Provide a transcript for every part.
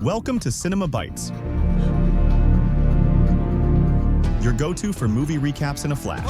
Welcome to Cinema Bites, your go-to for movie recaps in a flash.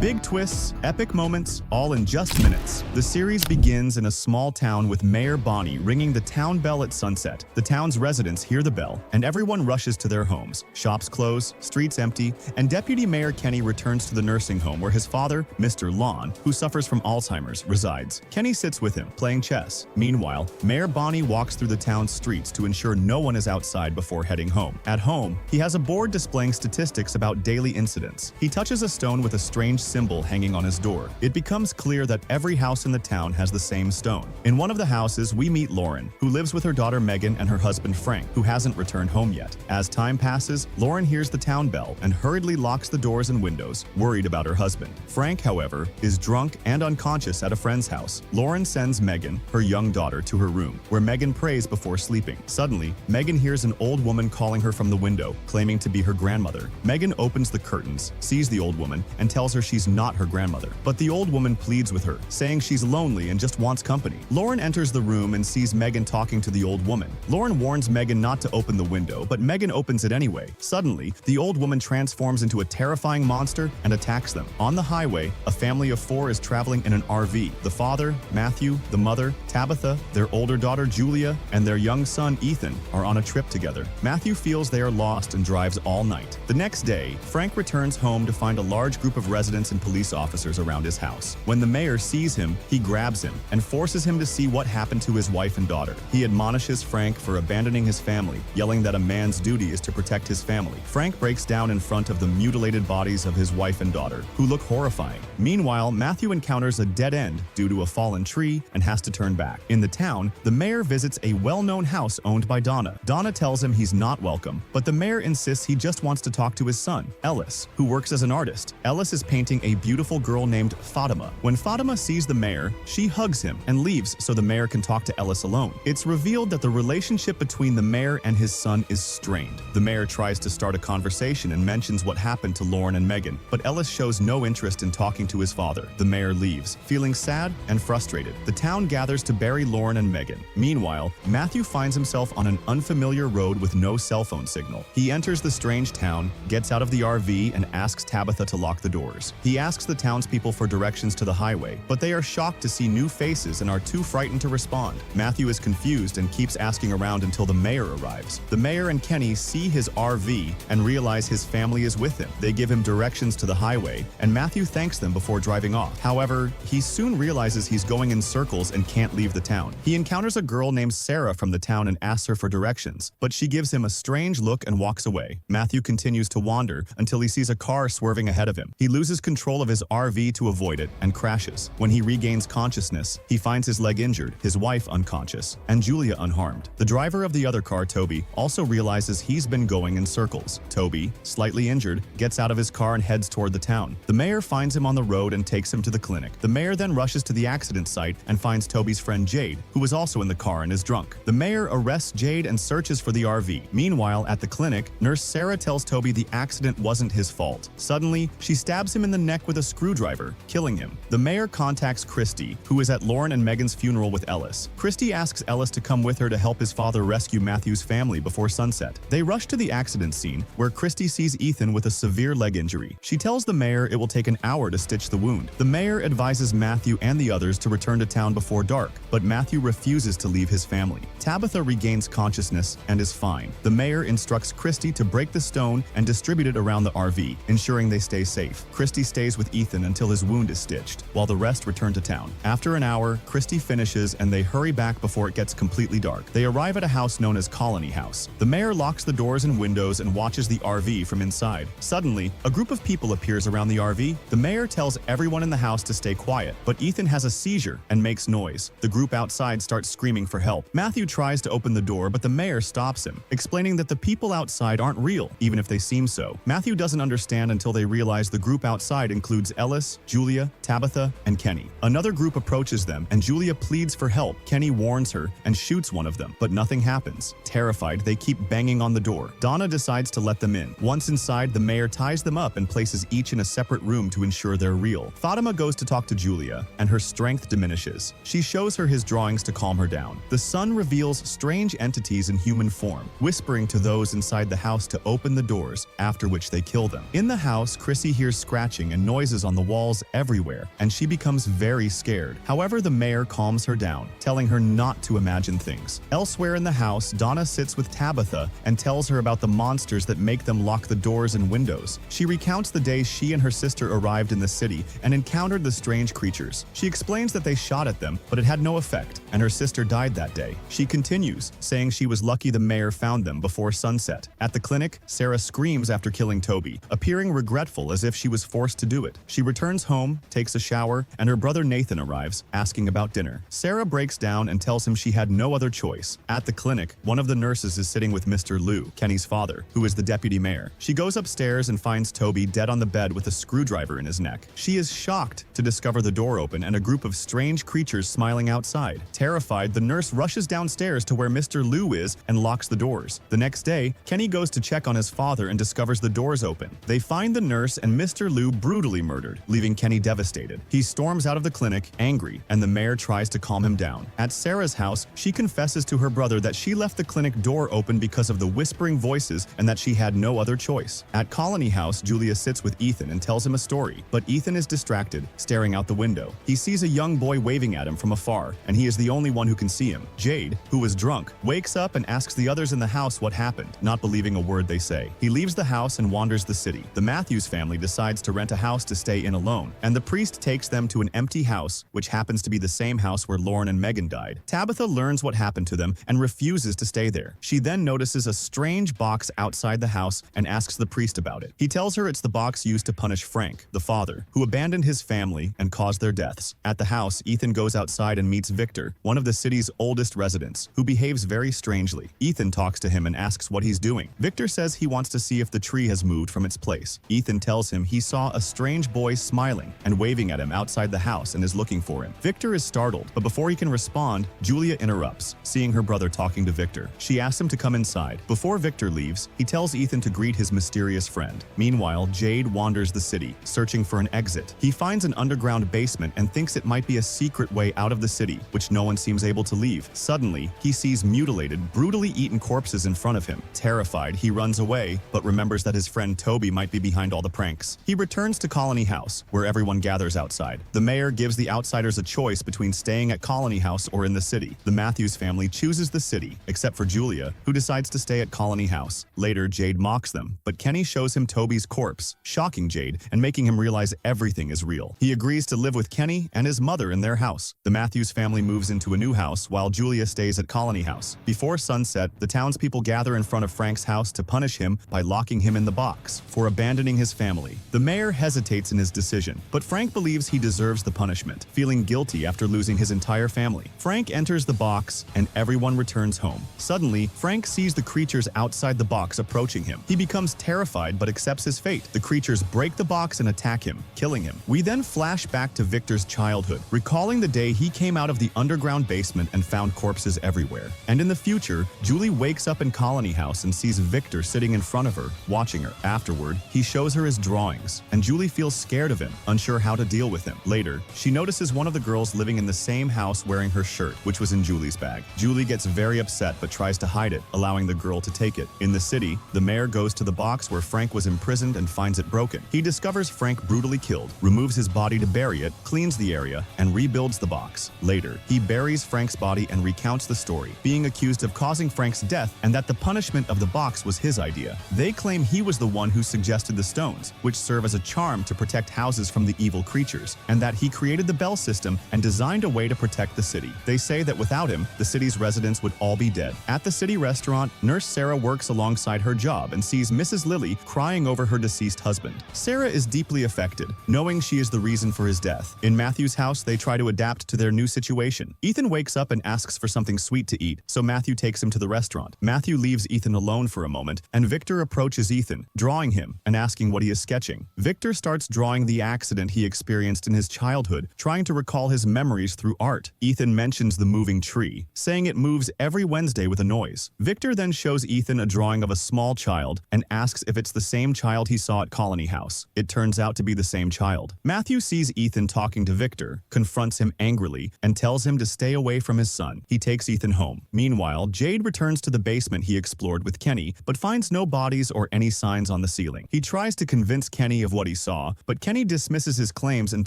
Big twists, epic moments, all in just minutes. The series begins in a small town with Mayor Bonnie ringing the town bell at sunset. The town's residents hear the bell, and everyone rushes to their homes. Shops close, streets empty, and Deputy Mayor Kenny returns to the nursing home where his father, Mr. Lon, who suffers from Alzheimer's, resides. Kenny sits with him, playing chess. Meanwhile, Mayor Bonnie walks through the town's streets to ensure no one is outside before heading home. At home, he has a board displaying statistics about daily incidents. He touches a stone with a strange symbol hanging on his door. It becomes clear that every house in the town has the same stone. In one of the houses, we meet Lauren, who lives with her daughter Megan and her husband Frank, who hasn't returned home yet. As time passes, Lauren hears the town bell and hurriedly locks the doors and windows, worried about her husband. Frank, however, is drunk and unconscious at a friend's house. Lauren sends Megan, her young daughter, to her room, where Megan prays before sleeping. Suddenly, Megan hears an old woman calling her from the window, claiming to be her grandmother. Megan opens the curtains, sees the old woman, and tells her she's not her grandmother. But the old woman pleads with her, saying she's lonely and just wants company. Lauren enters the room and sees Megan talking to the old woman. Lauren warns Megan not to open the window, but Megan opens it anyway. Suddenly, the old woman transforms into a terrifying monster and attacks them. On the highway, a family of 4 is traveling in an RV. The father, Matthew, the mother, Tabitha, their older daughter Julia, and their young son Ethan are on a trip together. Matthew feels they are lost and drives all night. The next day, Frank returns home to find a large group of residents and police officers around his house. When the mayor sees him, he grabs him and forces him to see what happened to his wife and daughter. He admonishes Frank for abandoning his family, yelling that a man's duty is to protect his family. Frank breaks down in front of the mutilated bodies of his wife and daughter, who look horrifying. Meanwhile, Matthew encounters a dead end due to a fallen tree and has to turn back. In the town, the mayor visits a well-known house owned by Donna. Donna tells him he's not welcome, but the mayor insists he just wants to talk to his son, Ellis, who works as an artist. Ellis is painting a beautiful girl named Fatima. When Fatima sees the mayor, she hugs him and leaves so the mayor can talk to Ellis alone. It's revealed that the relationship between the mayor and his son is strained. The mayor tries to start a conversation and mentions what happened to Lauren and Megan, but Ellis shows no interest in talking to his father. The mayor leaves, feeling sad and frustrated. The town gathers to bury Lauren and Megan. Meanwhile, Matthew finds himself on an unfamiliar road with no cell phone signal. He enters the strange town, gets out of the RV, and asks Tabitha to lock the doors. He asks the townspeople for directions to the highway, but they are shocked to see new faces and are too frightened to respond. Matthew is confused and keeps asking around until the mayor arrives. The mayor and Kenny see his RV and realize his family is with him. They give him directions to the highway, and Matthew thanks them before driving off. However, he soon realizes he's going in circles and can't leave the town. He encounters a girl named Sarah from the town and asks her for directions, but she gives him a strange look and walks away. Matthew continues to wander until he sees a car swerving ahead of him. He loses control of his RV to avoid it and crashes. When he regains consciousness, he finds his leg injured, his wife unconscious, and Julia unharmed. The driver of the other car, Toby, also realizes he's been going in circles. Toby, slightly injured, gets out of his car and heads toward the town. The mayor finds him on the road and takes him to the clinic. The mayor then rushes to the accident site and finds Toby's friend Jade, who was also in the car and is drunk. The mayor arrests Jade and searches for the RV. Meanwhile, at the clinic, Nurse Sarah tells Toby the accident wasn't his fault. Suddenly, she stabs him in the neck with a screwdriver, killing him. The mayor contacts Christy, who is at Lauren and Megan's funeral with Ellis. Christy asks Ellis to come with her to help his father rescue Matthew's family before sunset. They rush to the accident scene, where Christy sees Ethan with a severe leg injury. She tells the mayor it will take an hour to stitch the wound. The mayor advises Matthew and the others to return to town before dark, but Matthew refuses to leave his family. Tabitha regains consciousness and is fine. The mayor instructs Christy to break the stone and distribute it around the RV, ensuring they stay safe. Christy stays with Ethan until his wound is stitched, while the rest return to town. After an hour, Christy finishes and they hurry back before it gets completely dark. They arrive at a house known as Colony House. The mayor locks the doors and windows and watches the RV from inside. Suddenly, a group of people appears around the RV. The mayor tells everyone in the house to stay quiet, but Ethan has a seizure and makes noise. The group outside starts screaming for help. Matthew tries to open the door, but the mayor stops him, explaining that the people outside aren't real, even if they seem so. Matthew doesn't understand until they realize the group outside Inside includes Ellis, Julia, Tabitha, and Kenny. Another group approaches them, and Julia pleads for help. Kenny warns her and shoots one of them, but nothing happens. Terrified, they keep banging on the door. Donna decides to let them in. Once inside, the mayor ties them up and places each in a separate room to ensure they're real. Fatima goes to talk to Julia, and her strength diminishes. She shows her his drawings to calm her down. The son reveals strange entities in human form, whispering to those inside the house to open the doors, after which they kill them. In the house, Chrissy hears scratching and noises on the walls everywhere, and she becomes very scared. However, the mayor calms her down, telling her not to imagine things. Elsewhere in the house, Donna sits with Tabitha and tells her about the monsters that make them lock the doors and windows. She recounts the day she and her sister arrived in the city and encountered the strange creatures. She explains that they shot at them, but it had no effect, and her sister died that day. She continues, saying she was lucky the mayor found them before sunset. At the clinic, Sarah screams after killing Toby, appearing regretful as if she was forced to do it. She returns home, takes a shower, and her brother Nathan arrives, asking about dinner. Sarah breaks down and tells him she had no other choice. At the clinic, one of the nurses is sitting with Mr. Liu, Kenny's father, who is the deputy mayor. She goes upstairs and finds Toby dead on the bed with a screwdriver in his neck. She is shocked to discover the door open and a group of strange creatures smiling outside. Terrified, the nurse rushes downstairs to where Mr. Liu is and locks the doors. The next day, Kenny goes to check on his father and discovers the doors open. They find the nurse and Mr. Liu brutally murdered, leaving Kenny devastated. He storms out of the clinic, angry, and the mayor tries to calm him down. At Sarah's house, she confesses to her brother that she left the clinic door open because of the whispering voices and that she had no other choice. At Colony House, Julia sits with Ethan and tells him a story, but Ethan is distracted, staring out the window. He sees a young boy waving at him from afar, and he is the only one who can see him. Jade, who was drunk, wakes up and asks the others in the house what happened, not believing a word they say. He leaves the house and wanders the city. The Matthews family decides to rent a house to stay in alone, and the priest takes them to an empty house, which happens to be the same house where Lauren and Megan died. Tabitha learns what happened to them and refuses to stay there. She then notices a strange box outside the house and asks the priest about it. He tells her it's the box used to punish Frank, the father, who abandoned his family and caused their deaths. At the house, Ethan goes outside and meets Victor, one of the city's oldest residents, who behaves very strangely. Ethan talks to him and asks what he's doing. Victor says he wants to see if the tree has moved from its place. Ethan tells him he saw a strange boy smiling and waving at him outside the house and is looking for him. Victor is startled, but before he can respond, Julia interrupts, seeing her brother talking to Victor. She asks him to come inside. Before Victor leaves, he tells Ethan to greet his mysterious friend. Meanwhile, Jade wanders the city, searching for an exit. He finds an underground basement and thinks it might be a secret way out of the city, which no one seems able to leave. Suddenly, he sees mutilated, brutally eaten corpses in front of him. Terrified, he runs away, but remembers that his friend Toby might be behind all the pranks. He returns to Colony House, where everyone gathers outside. The mayor gives the outsiders a choice between staying at Colony House or in the city. The Matthews family chooses the city, except for Julia, who decides to stay at Colony House. Later, Jade mocks them, but Kenny shows him Toby's corpse, shocking Jade and making him realize everything is real. He agrees to live with Kenny and his mother in their house. The Matthews family moves into a new house while Julia stays at Colony House. Before sunset, the townspeople gather in front of Frank's house to punish him by locking him in the box for abandoning his family. The mayor hesitates in his decision, but Frank believes he deserves the punishment, feeling guilty after losing his entire family. Frank enters the box and everyone returns home. Suddenly, Frank sees the creatures outside the box approaching him. He becomes terrified but accepts his fate. The creatures break the box and attack him, killing him. We then flash back to Victor's childhood, recalling the day he came out of the underground basement and found corpses everywhere. And in the future, Julie wakes up in Colony House and sees Victor sitting in front of her, watching her. Afterward, he shows her his drawings, and Julie feels scared of him, unsure how to deal with him. Later, she notices one of the girls living in the same house wearing her shirt, which was in Julie's bag. Julie gets very upset but tries to hide it, allowing the girl to take it. In the city, the mayor goes to the box where Frank was imprisoned and finds it broken. He discovers Frank brutally killed, removes his body to bury it, cleans the area, and rebuilds the box. Later, he buries Frank's body and recounts the story, being accused of causing Frank's death and that the punishment of the box was his idea. They claim he was the one who suggested the stones, which serve as a charm to protect houses from the evil creatures, and that he created the bell system and designed a way to protect the city. They say that without him, the city's residents would all be dead. At the city restaurant, Nurse Sarah works alongside her job and sees Mrs. Lily crying over her deceased husband. Sarah is deeply affected, knowing she is the reason for his death. In Matthew's house, they try to adapt to their new situation. Ethan wakes up and asks for something sweet to eat, so Matthew takes him to the restaurant. Matthew leaves Ethan alone for a moment, and Victor approaches Ethan, drawing him and asking what he is sketching. Victor Victor starts drawing the accident he experienced in his childhood, trying to recall his memories through art. Ethan mentions the moving tree, saying it moves every Wednesday with a noise. Victor then shows Ethan a drawing of a small child and asks if it's the same child he saw at Colony House. It turns out to be the same child. Matthew sees Ethan talking to Victor, confronts him angrily, and tells him to stay away from his son. He takes Ethan home. Meanwhile, Jade returns to the basement he explored with Kenny, but finds no bodies or any signs on the ceiling. He tries to convince Kenny of what he saw, but Kenny dismisses his claims and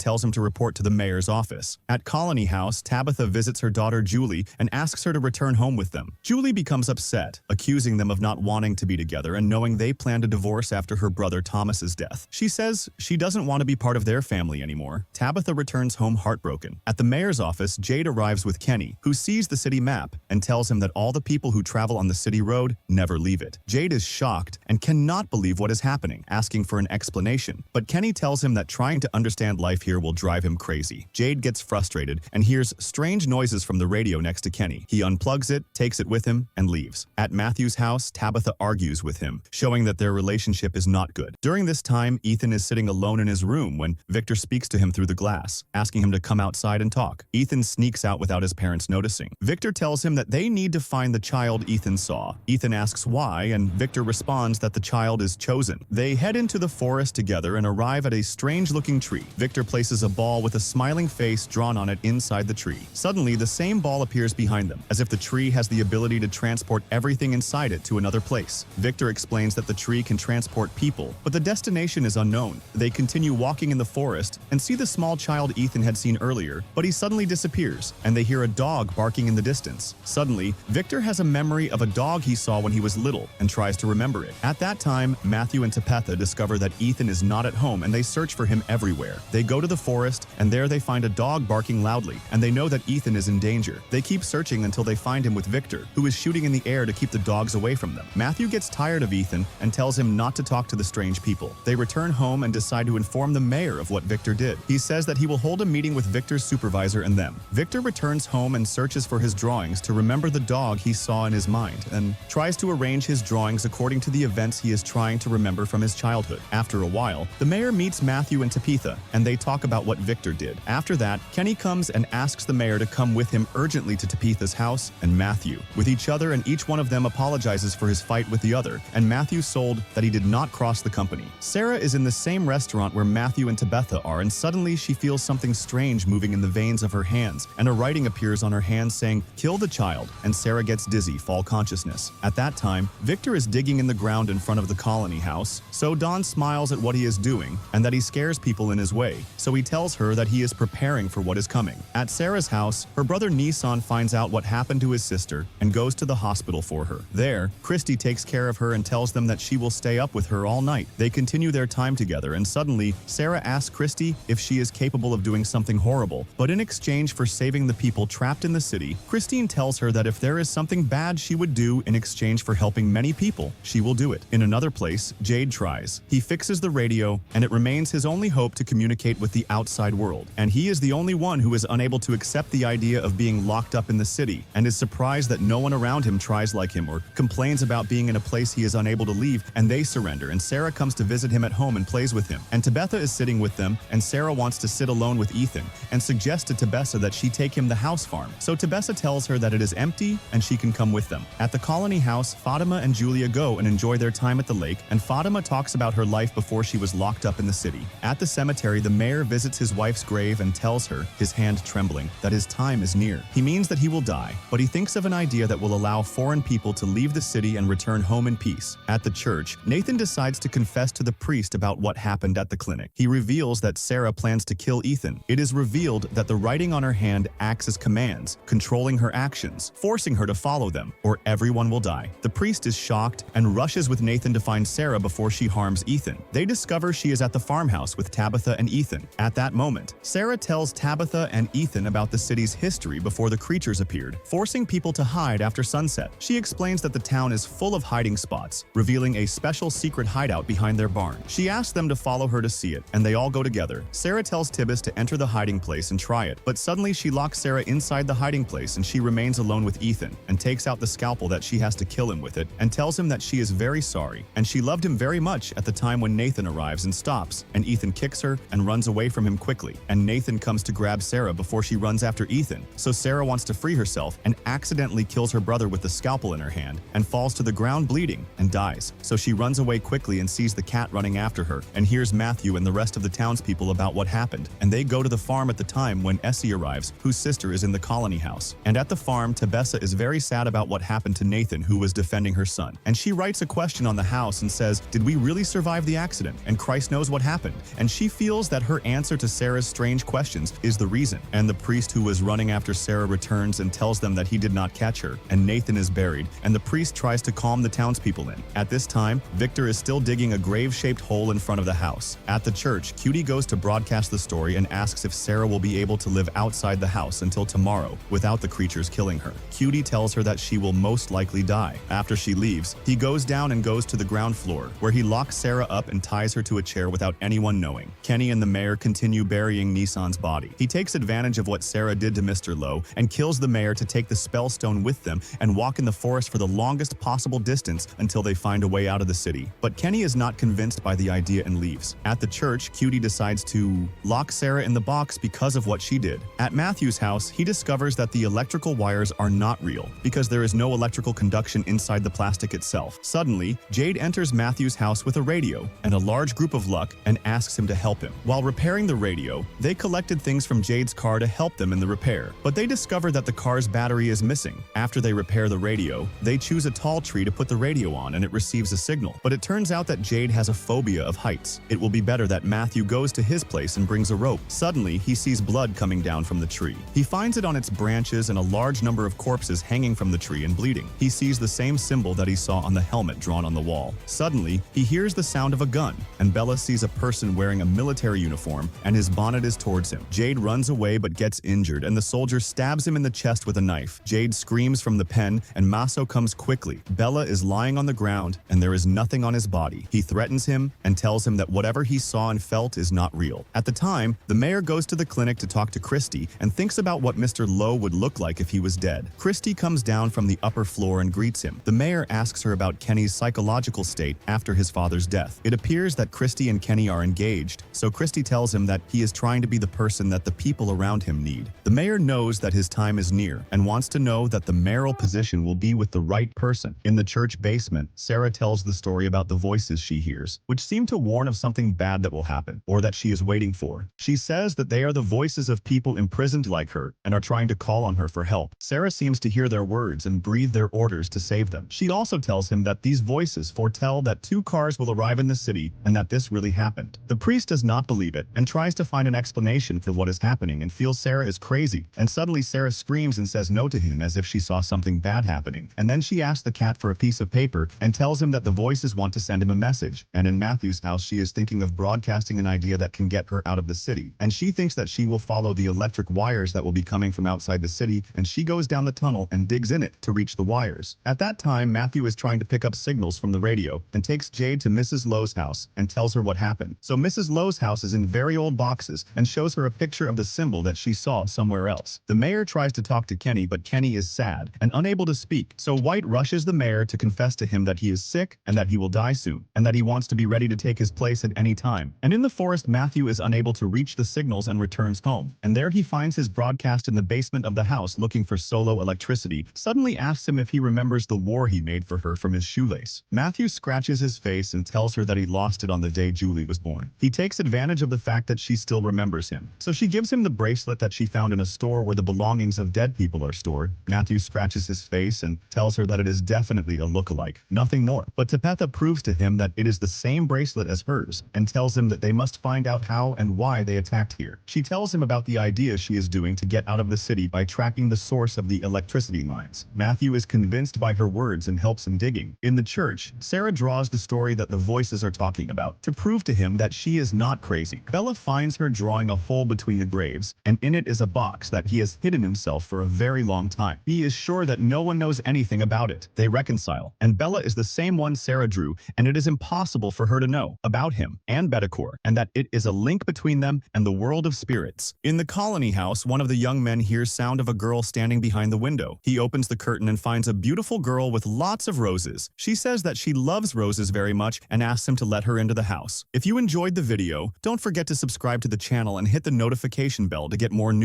tells him to report to the mayor's office. At Colony House, Tabitha visits her daughter Julie and asks her to return home with them. Julie becomes upset, accusing them of not wanting to be together and knowing they planned a divorce after her brother Thomas's death. She says she doesn't want to be part of their family anymore. Tabitha returns home heartbroken. At the mayor's office, Jade arrives with Kenny, who sees the city map and tells him that all the people who travel on the city road never leave it. Jade is shocked and cannot believe what is happening, asking for an explanation. But Kenny tells him that trying to understand life here will drive him crazy. Jade gets frustrated and hears strange noises from the radio next to Kenny. He unplugs it, takes it with him, and leaves. At Matthew's house, Tabitha argues with him, showing that their relationship is not good. During this time, Ethan is sitting alone in his room when Victor speaks to him through the glass, asking him to come outside and talk. Ethan sneaks out without his parents noticing. Victor tells him that they need to find the child Ethan saw. Ethan asks why, and Victor responds that the child is chosen. They head into the forest together and arrive at a strange-looking tree. Victor places a ball with a smiling face drawn on it inside the tree. Suddenly, the same ball appears behind them, as if the tree has the ability to transport everything inside it to another place. Victor explains that the tree can transport people, but the destination is unknown. They continue walking in the forest and see the small child Ethan had seen earlier, but he suddenly disappears, and they hear a dog barking in the distance. Suddenly, Victor has a memory of a dog he saw when he was little and tries to remember it. At that time, Matthew and Tabitha discover that Ethan is not at home and they search for him everywhere. They go to the forest, and there they find a dog barking loudly, and they know that Ethan is in danger. They keep searching until they find him with Victor, who is shooting in the air to keep the dogs away from them. Matthew gets tired of Ethan and tells him not to talk to the strange people. They return home and decide to inform the mayor of what Victor did. He says that he will hold a meeting with Victor's supervisor and them. Victor returns home and searches for his drawings to remember the dog he saw in his mind, and tries to arrange his drawings according to the events he is trying to remember from his childhood. After a while, the mayor meets Matthew and Tabitha, and they talk about what Victor did. After that, Kenny comes and asks the mayor to come with him urgently to Tabitha's house and Matthew, with each other, and each one of them apologizes for his fight with the other, and Matthew sold that he did not cross the company. Sarah is in the same restaurant where Matthew and Tabitha are, and suddenly she feels something strange moving in the veins of her hands, and a writing appears on her hands saying, "Kill the child," and Sarah gets dizzy, fall consciousness. At that time, Victor is digging in the ground in front of the Colony House, so Don smiles at what he is doing, and that he scares people in his way, so he tells her that he is preparing for what is coming. At Sarah's house, her brother Nissan finds out what happened to his sister and goes to the hospital for her. There, Christy takes care of her and tells them that she will stay up with her all night. They continue their time together, and suddenly, Sarah asks Christy if she is capable of doing something horrible, but in exchange for saving the people trapped in the city, Christine tells her that if there is something bad she would do in exchange for helping many people, she will do it. In another place, Jade tries. He fixes the radio, and it remains his only hope to communicate with the outside world. And he is the only one who is unable to accept the idea of being locked up in the city, and is surprised that no one around him tries like him or complains about being in a place he is unable to leave, and they surrender, and Sarah comes to visit him at home and plays with him. And Tabitha is sitting with them, and Sarah wants to sit alone with Ethan, and suggests to Tabitha that she take him the house farm. So Tabitha tells her that it is empty and she can come with them. At the Colony House, Fatima and Julia go and enjoy their time at the lake, and Fatima talks about her life before she was locked up in the city. At the cemetery, the mayor visits his wife's grave and tells her, his hand trembling, that his time is near. He means that he will die, but he thinks of an idea that will allow foreign people to leave the city and return home in peace. At the church, Nathan decides to confess to the priest about what happened at the clinic. He reveals that Sarah plans to kill Ethan. It is revealed that the writing on her hand acts as commands, controlling her actions, forcing her to follow them, or everyone will die. The priest is shocked and rushes with Nathan to find Sarah before she harms Ethan. They discover she is at the farmhouse with Tabitha and Ethan. At that moment, Sarah tells Tabitha and Ethan about the city's history before the creatures appeared, forcing people to hide after sunset. She explains that the town is full of hiding spots, revealing a special secret hideout behind their barn. She asks them to follow her to see it, and they all go together. Sarah tells Tibbs to enter the hiding place and try it, but suddenly she locks Sarah inside the hiding place, and she remains alone with Ethan, and takes out the scalpel that she has to kill him with it, and tells him that she is very sorry, and she loved him very much at the time when Nathan arrives and stops, and Ethan kicks her and runs away from him quickly. And Nathan comes to grab Sarah before she runs after Ethan. So Sarah wants to free herself and accidentally kills her brother with the scalpel in her hand and falls to the ground bleeding and dies. So she runs away quickly and sees the cat running after her and hears Matthew and the rest of the townspeople about what happened. And they go to the farm at the time when Essie arrives, whose sister is in the colony house. And at the farm, Tebessa is very sad about what happened to Nathan, who was defending her son. And she writes a question on the house and says, "Did we really survive the accident? And Christ knows what happened." And she feels that her answer to Sarah's strange questions is the reason. And the priest who was running after Sarah returns and tells them that he did not catch her, and Nathan is buried, and the priest tries to calm the townspeople in. At this time, Victor is still digging a grave-shaped hole in front of the house. At the church, Cutie goes to broadcast the story and asks if Sarah will be able to live outside the house until tomorrow without the creatures killing her. Cutie tells her that she will most likely die. After she leaves, he goes down and goes to the ground floor, where he locks Sarah up and ties her to a chair without anyone knowing. Kenny and the mayor continue burying Nissan's body. He takes advantage of what Sarah did to Mr. Lowe and kills the mayor to take the spell stone with them and walk in the forest for the longest possible distance until they find a way out of the city. But Kenny is not convinced by the idea and leaves. At the church, Cutie decides to lock Sarah in the box because of what she did. At Matthew's house, he discovers that the electrical wires are not real because there is no electrical conduction inside the plastic itself. Suddenly, Jade enters Matthew's house with a radio and a large group of luck and asks him to help him. While repairing the radio, they collected things from Jade's car to help them in the repair, but they discover that the car's battery is missing. After they repair the radio, they choose a tall tree to put the radio on and it receives a signal. But it turns out that Jade has a phobia of heights. It will be better that Matthew goes to his place and brings a rope. Suddenly, he sees blood coming down from the tree. He finds it on its branches and a large number of corpses hanging from the tree and bleeding. He sees the same symbol that he saw on the helmet drawn on the wall. Suddenly, he hears the sound of a gun, and Bella sees a person wearing a military uniform and his bonnet is towards him. Jade runs away but gets injured and the soldier stabs him in the chest with a knife. Jade screams from the pen and Maso comes quickly. Bella is lying on the ground and there is nothing on his body. He threatens him and tells him that whatever he saw and felt is not real. At the time, the mayor goes to the clinic to talk to Christy and thinks about what Mr. Lowe would look like if he was dead. Christy comes down from the upper floor and greets him. The mayor asks her about Kenny's psychological state after his father's death. It appears that Christy and Kenny are engaged, so Christy tells him that he is trying to be the person that the people around him need. The mayor knows that his time is near and wants to know that the mayoral position will be with the right person. In the church basement, Sarah tells the story about the voices she hears, which seem to warn of something bad that will happen, or that she is waiting for. She says that they are the voices of people imprisoned like her and are trying to call on her for help. Sarah seems to hear their words and breathe their orders to save them. She also tells him that these voices foretell that 2 cars will arrive in the city and that this really happened. The priest does not believe it and tries to find an explanation for what is happening and feels Sarah is crazy. And suddenly Sarah screams and says no to him as if she saw something bad happening. And then she asks the cat for a piece of paper and tells him that the voices want to send him a message. And in Matthew's house, she is thinking of broadcasting an idea that can get her out of the city. And she thinks that she will follow the electric wires that will be coming from outside the city, and she goes down the tunnel and digs in it to reach the wires. At that time, Matthew is trying to pick up signals from the radio and takes Jade to Mrs. Lowe's house and tells her what happened. So Mrs. Lowe's house is in very old boxes and shows her a picture of the symbol that she saw somewhere else. The mayor tries to talk to Kenny, but Kenny is sad and unable to speak. So White rushes the mayor to confess to him that he is sick and that he will die soon, and that he wants to be ready to take his place at any time. And in the forest, Matthew is unable to reach the signals and returns home. And there he finds his broadcast in the basement of the house looking for solo electricity. Suddenly asks him if he remembers the war he made for her from his shoelace. Matthew scratches his face and tells her that he lost it on the day Julie was born. He takes advantage of the fact that she still remembers him. So she gives him the bracelet that she found in a store where the belongings of dead people are stored. Matthew scratches his face and tells her that it is definitely a look-alike, nothing more. But Tepetha proves to him that it is the same bracelet as hers and tells him that they must find out how and why they attacked here. She tells him about the idea she is doing to get out of the city by tracking the source of the electricity lines. Matthew is convinced by her words and helps him digging. In the church, Sarah draws the story that the voices are talking about to prove to him that she is not crazy. Bella finds her drawing a hole between the graves, and in it is a box that he has hidden himself for a very long time. He is sure that no one knows anything about it. They reconcile, and Bella is the same one Sarah drew, and it is impossible for her to know about him and Be'takor, and that it is a link between them and the world of spirits. In the colony house, one of the young men hears sound of a girl standing behind the window. He opens the curtain and finds a beautiful girl with lots of roses. She says that she loves roses very much and asks him to let her into the house. If you enjoyed the video, don't forget to subscribe to the channel and hit the notification bell to get more news.